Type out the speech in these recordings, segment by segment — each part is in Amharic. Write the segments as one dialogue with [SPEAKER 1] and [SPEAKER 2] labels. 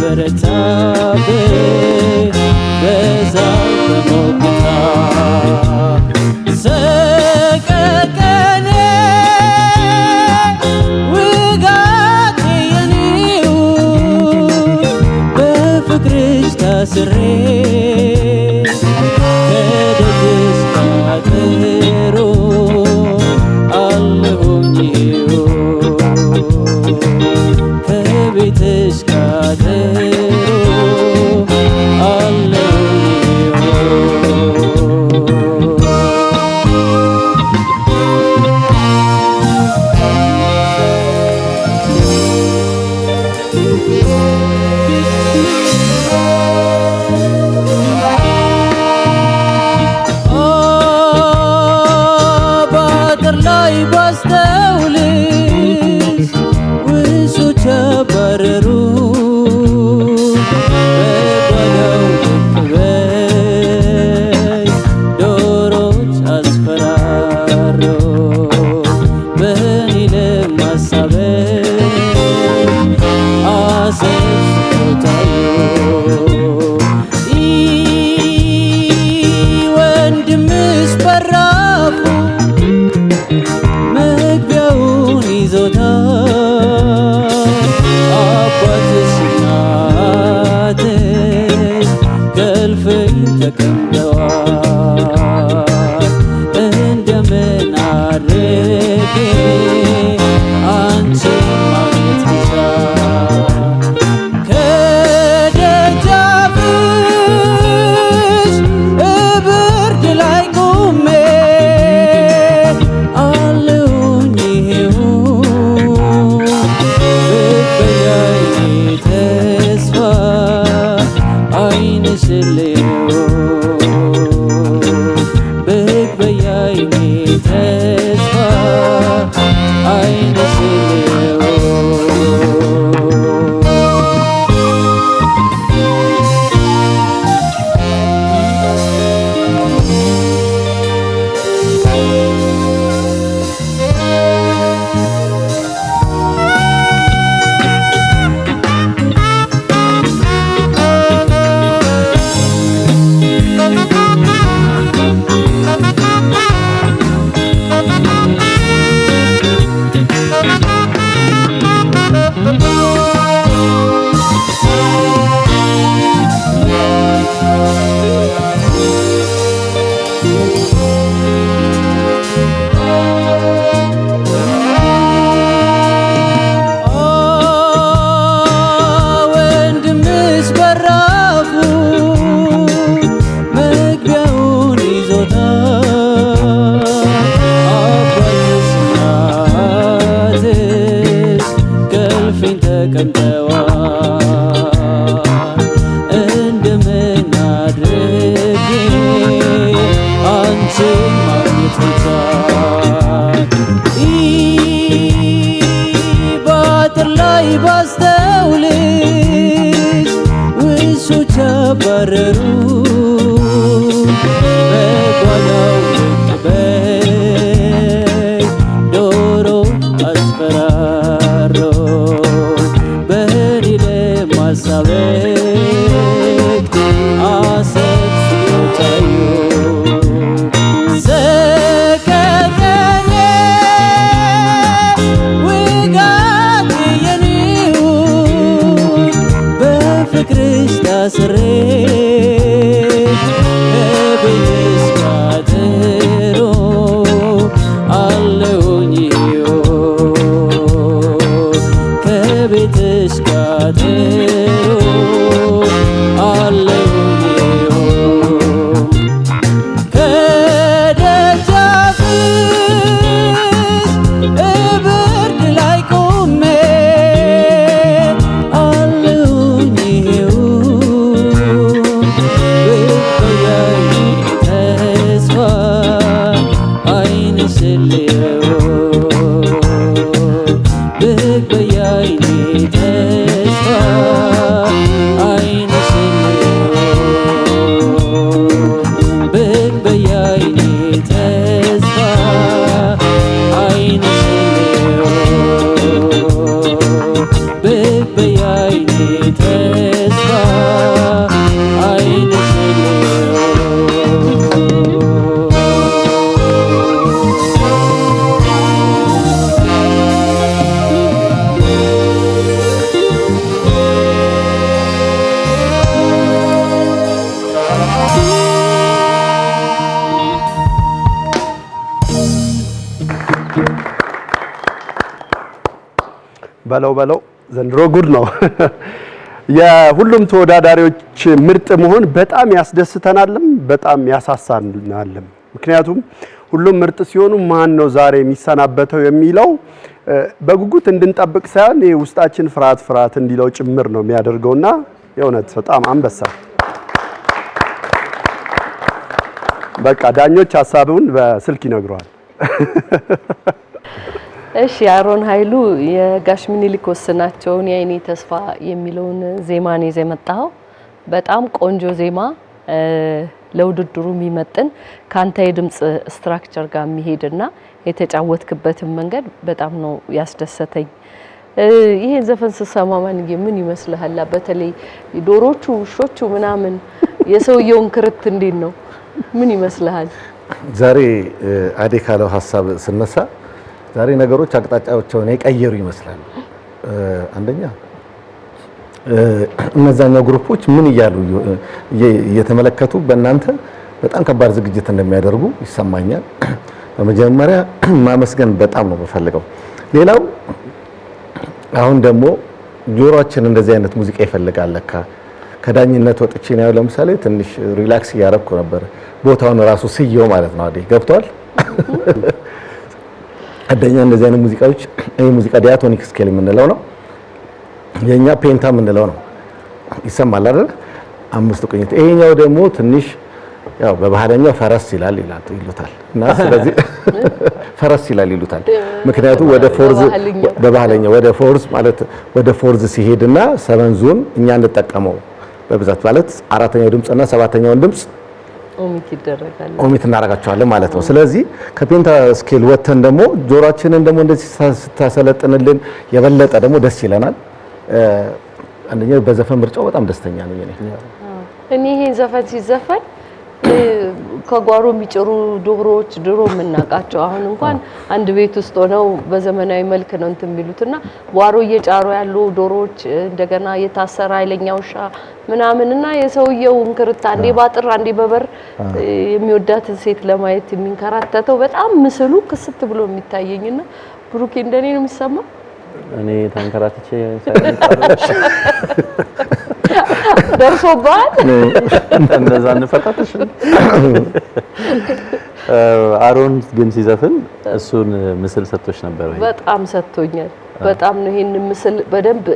[SPEAKER 1] በረታብኝ በዛው በሞቅታ ሰቀቀኔ ውጋቴ የኔው በፍቅርሽ ታስሬ ከደጅሽ አጥሮ አለሁኝ ከቤትሽ አጥሮ አለሁኝ በአጥር ላይ ባስተውልሽ ውሾች አባረሩ በጓዳው በይ ዶሮች አስፈራሩ በእኔ ለማሳበብ አሰብስቦታል ወንድምሽ በራፉ መግቢያውን ይዞታል አባትሽ እናትሽ ከእልፍኝ ተቀምጠዋል እንደምን አድርጌ አንቺን ማግኘት ብቻ ከደጃፍሽ እብርድ ላይ ቆሜ አለሁኝ ይሄው ብትበያይ ተስፋ ዓይንሽን ልየው ብትበያይ ተስፋ ዓይንሽን ልየው ወንድምሽ በራፉ መግቢያውን ይዞታል አባትሽ እናትሽ ከእልፍኝ ተቀምጠዋል እንደምን አድርጌ አንቺን ማግኘት ብቻል በአጥር ላይ ባስተውልሽ ውሾች አባረሩ በጓዳው በይ ዶሮ አስፈራሩ በእኔ ለማሳበብ አሰብስቦታል ሰቀቀኔ ውጋቴ የኔው በፍቅርሽ ታስሬ ከቤትሽ አጥሮ አለሁኝ ከቤትሽ አጥሮ አለሁኝ ከደጃፍሽ እብርድ ላይ ቆሜ አለሁኝ
[SPEAKER 2] በለው ዘንድሮ ጉድ ነው። የሁሉም ተወዳዳሪዎች ምርጥ መሆን በጣም ያስደስተናልም በጣም ያሳሳናልም። ምክንያቱም ሁሉም ምርጥ ሲሆኑ ማን ነው ዛሬ የሚሰናበተው የሚለው በጉጉት እንድንጠብቅ ሳይሆን ውስጣችን ፍርሃት እንዲለው ጭምር ነው የሚያደርገውና የእውነት በጣም አንበሳ። በቃ ዳኞች ሀሳቡን በስልክ ይነግሯል።
[SPEAKER 3] እሺ አሮን ኃይሉ የጋሽ ምኒልክ ወስናቸውን የአይኔ ተስፋ የሚለውን ዜማ ነው ይዘህ የመጣኸው። በጣም ቆንጆ ዜማ ለውድድሩ የሚመጥን ካንተ የድምጽ ስትራክቸር ጋር የሚሄድና የተጫወትክበትን መንገድ በጣም ነው ያስደሰተኝ። ይሄን ዘፈን ስሰማ ማንዬ ምን ይመስልሃል? በተለይ ዶሮቹ፣ ውሾቹ ምናምን የሰውየውን ክርት እንዴት ነው? ምን ይመስልሃል?
[SPEAKER 4] ዛሬ አዴ ካለው ሀሳብ ስነሳ ዛሬ ነገሮች አቅጣጫቸውን የቀየሩ ይመስላል። አንደኛ እነዛኛው ግሩፖች ምን እያሉ እየተመለከቱ በእናንተ በጣም ከባድ ዝግጅት እንደሚያደርጉ ይሰማኛል። በመጀመሪያ ማመስገን በጣም ነው የምፈልገው። ሌላው አሁን ደግሞ ጆሮአችን እንደዚህ አይነት ሙዚቃ ይፈልጋል ለካ። ከዳኝነት ወጥቼ ነው ለምሳሌ ትንሽ ሪላክስ እያደረኩ ነበር። ቦታውን ራሱ ስየው ማለት ነው። አይደል ገብቷል? አደኛ እንደዚህ አይነት ሙዚቃዎች ይሄ ሙዚቃ ዲያቶኒክ ስኬል የምንለው ነው። የኛ ፔንታ የምንለው ነው። ይሰማል አይደል? አምስቱ ቅኝት። ይሄኛው ደግሞ ትንሽ ያው በባህለኛው ፈረስ ይሉታል እና ስለዚህ ፈረስ ይሉታል። ምክንያቱም ወደ ፎርዝ በባህለኛው ወደ ፎርዝ ማለት ወደ ፎርዝ ሲሄድና ሰቨንዙን እኛ እንጠቀመው በብዛት ማለት አራተኛው ድምጽና ሰባተኛውን ድምጽ ኦሚት እናደርጋቸዋለን ማለት ነው። ስለዚህ ከፔንታ ስኬል ወተን ደግሞ ጆሮአችንን ደግሞ እንደዚህ ስታሰለጥንልን የበለጠ ደግሞ ደስ ይለናል። አንደኛ በዘፈን ምርጫው በጣም ደስተኛ ነኝ
[SPEAKER 3] እኔ ይሄን ዘፈን ሲዘፈን ከጓሮ የሚጭሩ ዶሮዎች ድሮ የምናውቃቸው አሁን እንኳን አንድ ቤት ውስጥ ሆነው በዘመናዊ መልክ ነው እንትን የሚሉትና ጓሮ እየጫሩ ያሉ ዶሮዎች እንደገና የታሰረ ኃይለኛ ውሻ ምናምንና የሰውየው እንክርታ አንዴ ባጥር አንዴ በበር የሚወዳትን ሴት ለማየት የሚንከራተተው በጣም ምስሉ ክስት ብሎ የሚታየኝና ብሩኬ እንደኔ ነው የሚሰማው።
[SPEAKER 5] እኔ ታንከራትቼ ሳይንስ
[SPEAKER 3] ደርሶባል
[SPEAKER 5] እንደዛ እንፈታተሽ። አሮን ግን ሲዘፍን እሱን ምስል ሰጥቶሽ ነበር ወይ?
[SPEAKER 3] በጣም ሰጥቶኛል። በጣም ነው ይሄን ምስል በደንብ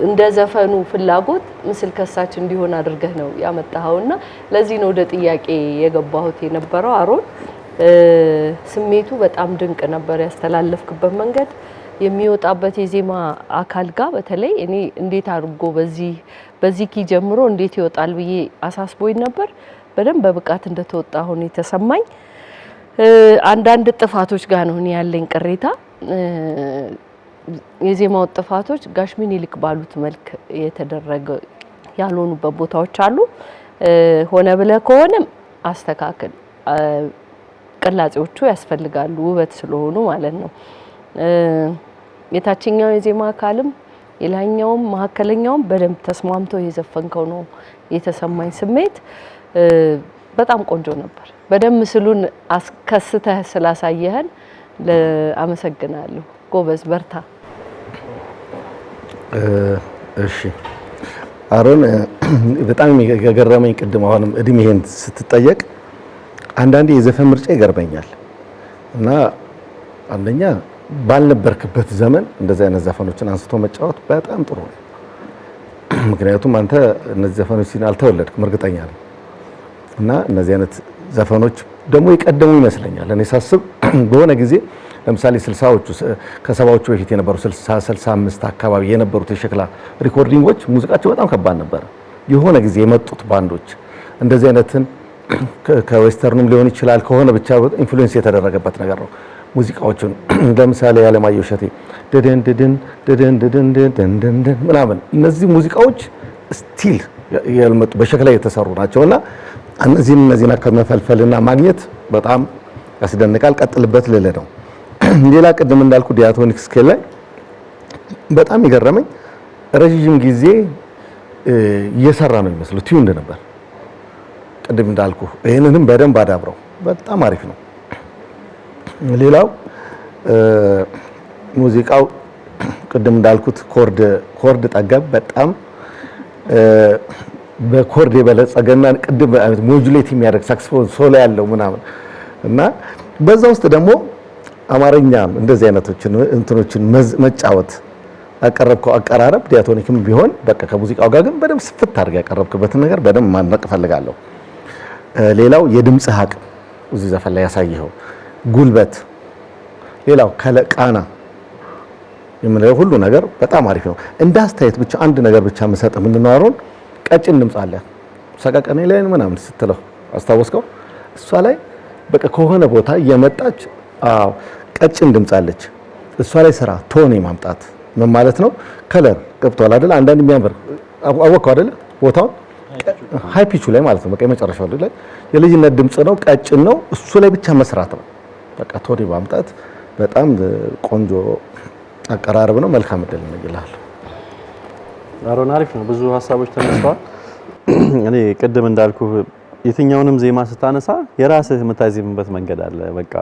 [SPEAKER 3] እንደ ዘፈኑ ፍላጎት ምስል ከሳች እንዲሆን አድርገህ ነው ያመጣኸውና ለዚህ ነው ወደ ጥያቄ የገባሁት የነበረው። አሮን ስሜቱ በጣም ድንቅ ነበር። ያስተላለፍክበት መንገድ የሚወጣበት የዜማ አካል ጋር በተለይ እኔ እንዴት አድርጎ በዚህ ኪ ጀምሮ እንዴት ይወጣል ብዬ አሳስቦኝ ነበር። በደንብ በብቃት እንደተወጣ ሆነ የተሰማኝ። አንዳንድ ጥፋቶች ጋር ነው እኔ ያለኝ ቅሬታ። የዜማው ጥፋቶች ጋሽ ምኒልክ ባሉት መልክ የተደረገ ያልሆኑበት ቦታዎች አሉ። ሆነ ብለህ ከሆነም አስተካክል። ቅላጼዎቹ ያስፈልጋሉ ውበት ስለሆኑ ማለት ነው። የታችኛው የዜማ አካልም የላይኛውም መሀከለኛውም በደንብ ተስማምቶ የዘፈንከው ነው የተሰማኝ ስሜት። በጣም ቆንጆ ነበር። በደንብ ምስሉን አስከስተህ ስላሳየህን አመሰግናለሁ። ጎበዝ በርታ።
[SPEAKER 4] እሺ አሮን በጣም የገረመኝ ቅድም አሁንም እድሜህን ስትጠየቅ አንዳንዴ የዘፈን ምርጫ ይገርመኛል እና አንደኛ ባልነበርክበት ዘመን እንደዚህ አይነት ዘፈኖችን አንስቶ መጫወት በጣም ጥሩ ነው። ምክንያቱም አንተ እነዚህ ዘፈኖች አልተወለድክም እርግጠኛ ነኝ እና እነዚህ አይነት ዘፈኖች ደግሞ የቀደሙ ይመስለኛል። እኔ ሳስብ በሆነ ጊዜ ለምሳሌ 60ዎቹ ከ70ዎቹ በፊት የነበሩ 60 65 አካባቢ የነበሩት የሸክላ ሪኮርዲንጎች ሙዚቃቸው በጣም ከባድ ነበር። የሆነ ጊዜ የመጡት ባንዶች እንደዚህ አይነትን ከዌስተርኑም ሊሆን ይችላል ከሆነ ብቻ ኢንፍሉዌንስ የተደረገበት ነገር ነው። ሙዚቃዎቹን ለምሳሌ ያለማየሁ እሸቴ ደደን ደደን ደደን ደደን ደደን ምናምን እነዚህ ሙዚቃዎች ስቲል ያልመጡ በሸክላ የተሰሩ ናቸውና እነዚህን ከመፈልፈልና ማግኘት በጣም ያስደንቃል። ቀጥልበት ልለ ነው። ሌላ ቅድም እንዳልኩ ዲያቶኒክ ስኬል ላይ በጣም የገረመኝ ረጅም ጊዜ እየሰራ ነው የሚመስለው ቲዩንድ ነበር። ቅድም እንዳልኩ ይሄንንም በደንብ አዳብረው በጣም አሪፍ ነው። ሌላው ሙዚቃው ቅድም እንዳልኩት ኮርድ ጠገብ በጣም በኮርድ የበለጸገና ቅድም ሞጁሌት የሚያደርግ ሳክስፎን ሶሎ ያለው ምናምን እና በዛ ውስጥ ደግሞ አማርኛ እንደዚህ አይነቶችን እንትኖችን መጫወት አቀረብከው አቀራረብ ዲያቶኒክም ቢሆን በቃ ከሙዚቃው ጋር ግን በደንብ ስፍት አድርገህ ያቀረብክበትን ነገር በደንብ ማድነቅ እፈልጋለሁ። ሌላው የድምጽ አቅም እዚህ ዘፈን ላይ ያሳየኸው ጉልበት፣ ሌላው ቃና የምንለው ሁሉ ነገር በጣም አሪፍ ነው። እንደ አስተያየት ብቻ አንድ ነገር ብቻ መሰጥ ምንድነው ቀጭን ድምጽ አለ ሰቀቀኔ ላይ ምናምን ስትለው አስታወስከው? እሷ ላይ በቃ ከሆነ ቦታ እየመጣች ቀጭን ድምጽ አለች። እሷ ላይ ስራ ቶን ማምጣት ምን ማለት ነው? ከለር ገብቷል አይደል? አንዳንድ የሚያምር አወቀው አይደል? ቦታው ሃይ ፒቹ ላይ ማለት ነው። በቃ የመጨረሻው ላይ የልጅነት ድምጽ ነው፣ ቀጭን ነው። እሱ ላይ ብቻ መስራት ነው። በቃ ቶን ማምጣት በጣም ቆንጆ አቀራረብ ነው። መልካም እድል ነው ይላል
[SPEAKER 5] አሮን። አሪፍ ነው። ብዙ ሀሳቦች ተነስተዋል። እኔ ቅድም እንዳልኩ የትኛውንም ዜማ ስታነሳ የራስህ የምታዜምበት መንገድ አለ። በቃ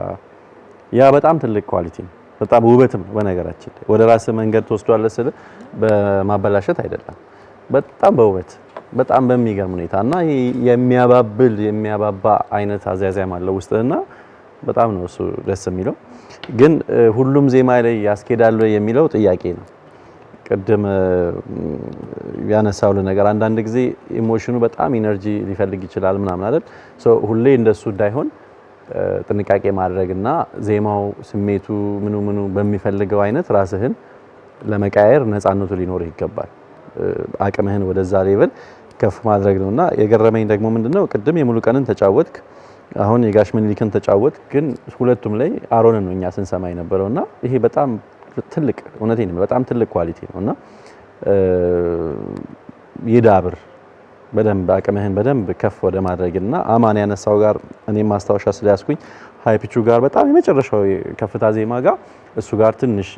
[SPEAKER 5] ያ በጣም ትልቅ ኳሊቲ ነው። በጣም ውበትም በነገራችን ወደ ራስህ መንገድ ተወስዷል ስለ በማበላሸት አይደለም። በጣም በውበት በጣም በሚገርም ሁኔታ እና የሚያባባ አይነት አዛያዛም አለው ውስጥና በጣም ነው እሱ ደስ የሚለው። ግን ሁሉም ዜማ ላይ ያስኬዳል የሚለው ጥያቄ ነው። ቅድም ያነሳው ነገር አንዳንድ ጊዜ ኢሞሽኑ በጣም ኢነርጂ ሊፈልግ ይችላል ምናምን አይደል? ሁሌ እንደሱ እንዳይሆን ጥንቃቄ ማድረግና ዜማው ስሜቱ ምኑ በሚፈልገው አይነት ራስህን ለመቃየር ነፃነቱ ሊኖርህ ይገባል። አቅምህን ወደዛ ሌቭል ከፍ ማድረግ ነውና የገረመኝ ደግሞ ምንድነው ቅድም የሙሉ ቀንን ተጫወትክ፣ አሁን የጋሽ ምኒልክን ተጫወት። ግን ሁለቱም ላይ አሮንን ነው እኛ ስንሰማ የነበረውና ይሄ በጣም ትልቅ እውነቴን ነው በጣም ትልቅ ኳሊቲ ነውና ይዳብር በደንብ አቅምህን በደንብ ከፍ ወደ ማድረግና አማን ያነሳው ጋር እኔም ማስታወሻ ስለያዝኩኝ ሃይ ፒቹ ጋር በጣም የመጨረሻው ከፍታ ዜማ ጋር እሱ ጋር ትንሽ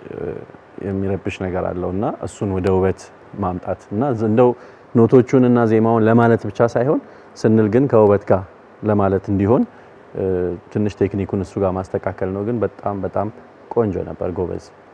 [SPEAKER 5] የሚረብሽ ነገር አለውና እሱን ወደ ውበት ማምጣት እና እንደው ኖቶቹን እና ዜማውን ለማለት ብቻ ሳይሆን ስንል ግን ከውበት ጋር ለማለት እንዲሆን ትንሽ ቴክኒኩን እሱ ጋር ማስተካከል ነው። ግን በጣም ቆንጆ ነበር። ጎበዝ